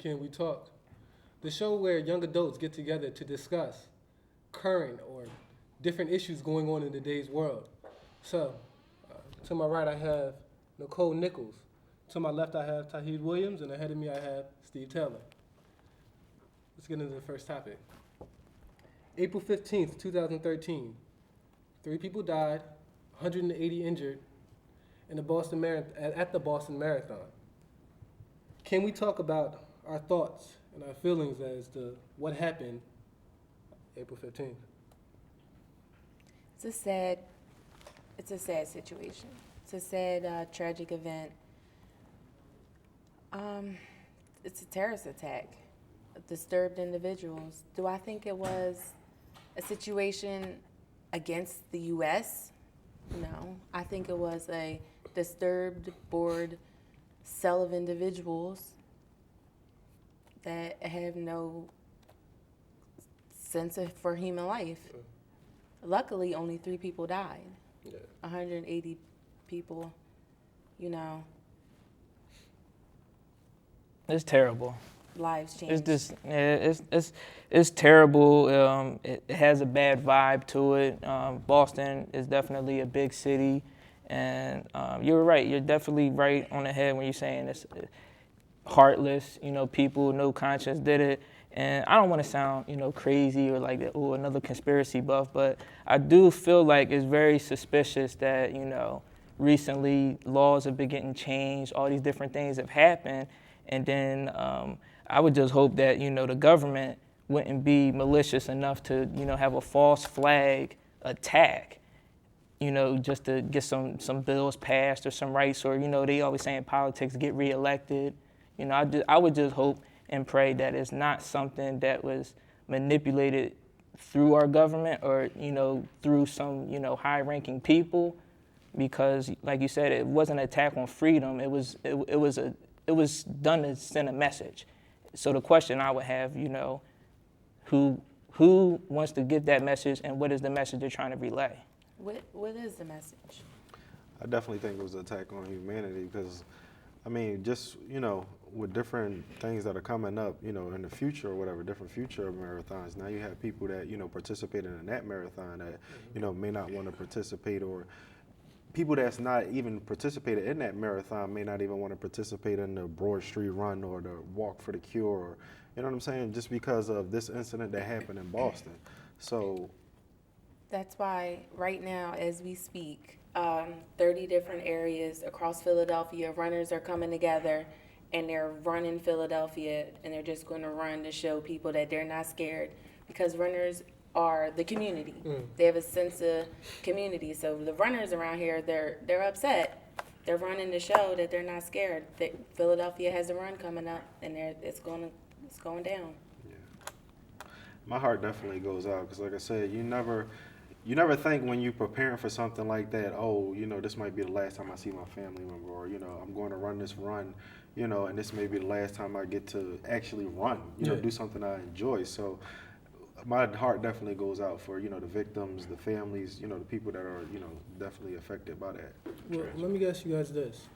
Can We Talk, the show where young adults get together to discuss current or different issues going on in today's world. So, to my right, I have Nicole Nichols. To my left, I have Tahid Williams, and ahead of me, I have Steve Taylor. Let's get into the first topic. April 15th, 2013. 3 people died, 180 injured in the Boston at the Boston Marathon. Can we talk about our thoughts and our feelings as to what happened April 15th? It's a sad situation. It's a sad, tragic event. It's a terrorist attack. Disturbed individuals. Do I think it was a situation against the U.S.? No. I think it was a disturbed, bored cell of individuals that have no sense for human life. Luckily, only 3 people died. Yeah. 180 people, It's terrible. lives changed. It's just, yeah, it's terrible. It has a bad vibe to it. Boston is definitely a big city, and you're right. You're definitely right on the head when you're saying it's heartless. People, no conscience did it. And I don't want to sound, crazy or like, oh, another conspiracy buff, but I do feel like it's very suspicious that, recently laws have been getting changed, all these different things have happened, and then I would just hope that, the government wouldn't be malicious enough to, have a false flag attack, just to get some bills passed or some rights, or, they always say in politics, get reelected. I would just hope and pray that it's not something that was manipulated through our government or, through some, high-ranking people, because, like you said, it wasn't an attack on freedom. It was done to send a message. So the question I would have, who wants to get that message, and what is the message they're trying to relay? What is the message? I definitely think it was an attack on humanity because, just, with different things that are coming up, in the future or whatever, different future marathons, now you have people that, participated in that marathon that, may not want to participate, or people that's not even participated in that marathon may not even want to participate in the Broad Street Run or the Walk for the Cure, or, you know what I'm saying, just because of this incident that happened in Boston. So That's why right now, as we speak, 30 different areas across Philadelphia, runners are coming together and they're running Philadelphia, and they're just going to run to show people that they're not scared, because runners are the community. They have a sense of community. So the runners around here, they're upset. They're running to show that they're not scared. That Philadelphia has a run coming up, and it's going down. yeah, my heart definitely goes out because, like I said, you never think when you're preparing for something like that, oh, this might be the last time I see my family member, or, I'm going to run this run, and this may be the last time I get to actually run, do something I enjoy. So my heart definitely goes out for, the victims, the families, the people that are, definitely affected by that. Well, let me ask you guys this.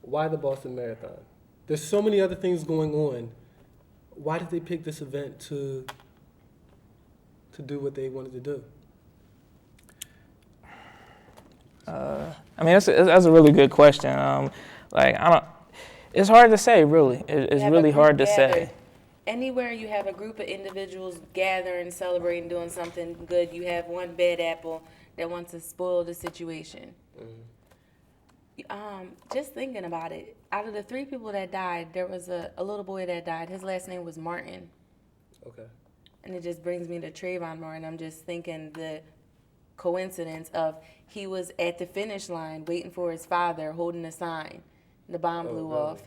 Why the Boston Marathon? There's so many other things going on. Why did they pick this event to do what they wanted to do? That's a really good question. It's hard to say, really. It's really hard to say. Anywhere you have a group of individuals gathering, celebrating, doing something good, you have one bad apple that wants to spoil the situation. Just thinking about it, out of the 3 people that died, there was a little boy that died. His last name was Martin. Okay. And it just brings me to Trayvon Martin. I'm just thinking the coincidence of he was at the finish line waiting for his father holding a sign. The bomb blew off.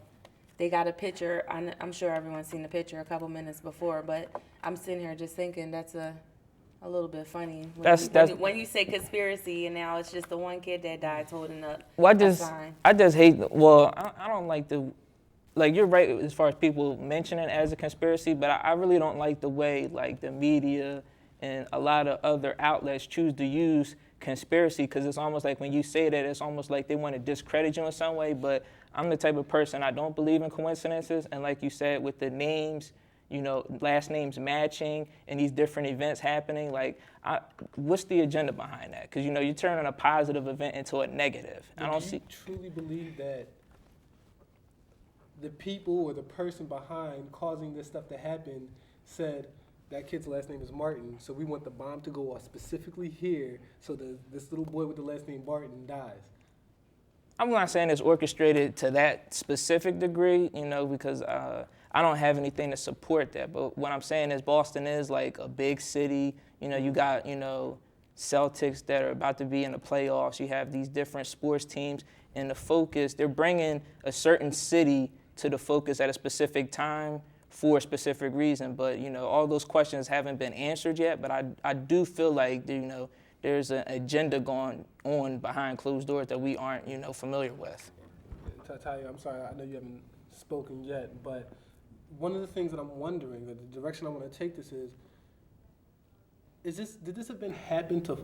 They got a picture. I'm sure everyone's seen the picture a couple minutes before, but I'm sitting here just thinking that's a little bit funny. When you say conspiracy and now it's just the one kid that died holding up a sign. I just hate, I don't like you're right as far as people mention it as a conspiracy, but I really don't like the way the media and a lot of other outlets choose to use conspiracy, because it's almost like when you say that, it's almost like they want to discredit you in some way, but I'm the type of person, I don't believe in coincidences. And like you said, with the names, you know, last names matching and these different events happening, like, what's the agenda behind that? Because, you know, you're turning a positive event into a negative. I don't see. Do you truly believe that the people or the person behind causing this stuff to happen said that kid's last name is Martin, so we want the bomb to go off specifically here so that this little boy with the last name Martin dies? I'm not saying it's orchestrated to that specific degree, you know, because I don't have anything to support that. But what I'm saying is Boston is like a big city. You know, you got, you know, Celtics that are about to be in the playoffs. You have these different sports teams, and the focus, they're bringing a certain city to the focus at a specific time for a specific reason. But, you know, all those questions haven't been answered yet. But I do feel like, you know, there's an agenda going on behind closed doors that we aren't, you know, familiar with. Talia, I'm sorry, I know you haven't spoken yet, but one of the things that I'm wondering, the direction I want to take this is did this event happen to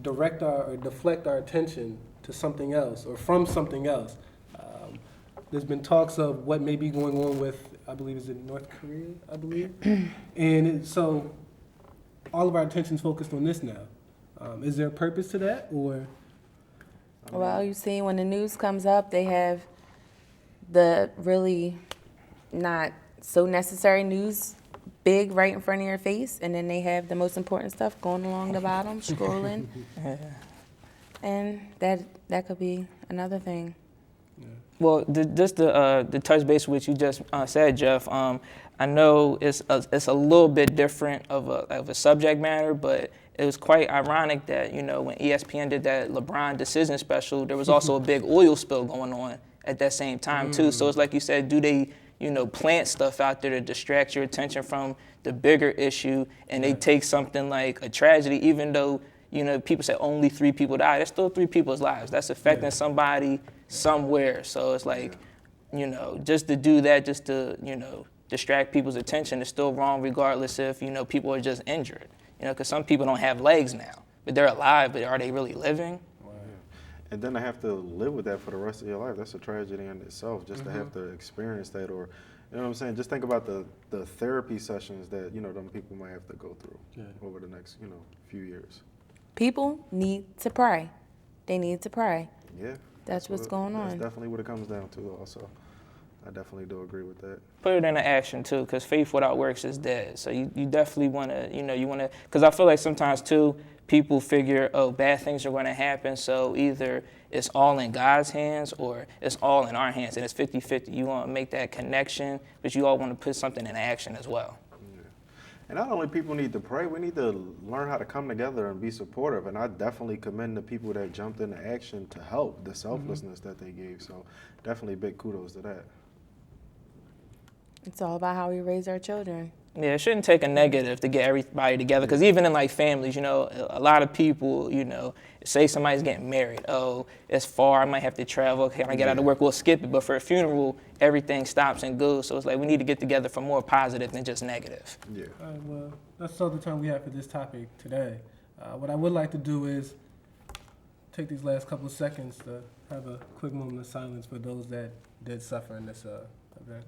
direct or deflect our attention to something else or from something else? There's been talks of what may be going on with, I believe, is it North Korea, I believe? So all of our attention's focused on this now. Is there a purpose to that, or? Well, you see, when the news comes up, they have the really not so necessary news big right in front of your face, and then they have the most important stuff going along the bottom, scrolling. And that could be another thing. Well, just the touch base which you just said, Jeff. I know it's a little bit different of a subject matter, but it was quite ironic that, you know, when ESPN did that LeBron decision special, there was also a big oil spill going on at that same time too. So it's like you said, do they, you know, plant stuff out there to distract your attention from the bigger issue, and they take something like a tragedy, even though, you know, people say only 3 people died, there's still 3 people's lives. That's affecting somebody somewhere. So it's like, you know, just to do that, just to, you know, distract people's attention is still wrong, regardless if, you know, people are just injured. You know, because some people don't have legs now, but they're alive, but are they really living? And then to have to live with that for the rest of your life, that's a tragedy in itself, just to have to experience that. Or, you know what I'm saying, just think about the therapy sessions that, you know, them people might have to go through over the next, you know, few years. People need to pray. They need to pray. Yeah. That's what's going on. That's definitely what it comes down to also. I definitely do agree with that. Put it into action too, because faith without works is dead. So you definitely want to, you know, because I feel like sometimes too, people figure, oh, bad things are going to happen, so either it's all in God's hands or it's all in our hands, and it's 50-50. You want to make that connection, but you all want to put something in action as well. Yeah. And not only people need to pray, we need to learn how to come together and be supportive. And I definitely commend the people that jumped into action to help, the selflessness that they gave. So definitely big kudos to that. It's all about how we raise our children. Yeah, it shouldn't take a negative to get everybody together, because even in like families, you know, a lot of people, you know, say somebody's getting married. Oh, it's far, I might have to travel. Can I get out of work? We'll skip it. But for a funeral, everything stops and goes. So it's like we need to get together for more positive than just negative. Yeah. All right, well, that's all the time we have for this topic today. What I would like to do is take these last couple of seconds to have a quick moment of silence for those that did suffer in this event.